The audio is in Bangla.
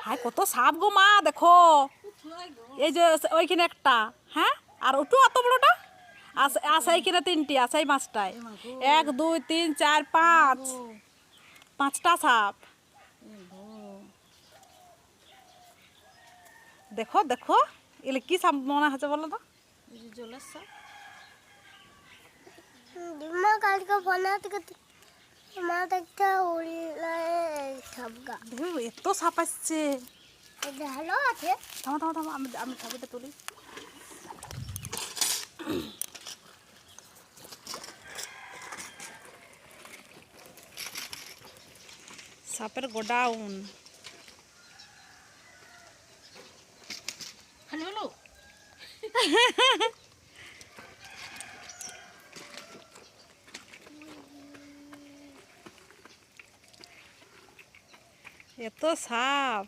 হাই কত সাপ গো মা দেখো, এই যে ওইখানে একটা, হ্যাঁ আর ওটু অত বড়টা আছে, আছে এইখানে তিনটি আছে এই মাছটায়, 1 2 3 4 5, 5টা সাপ। দেখো দেখো এগুলো কি সাপ মনে হচ্ছে বলো তো? জলের সাপ। এত সাপ আসছে, ভালো আছে। থামো থামো থামো, আমি ছবিটা তুলি। সাপের গোডাউন। খালি হলো এত সাপ।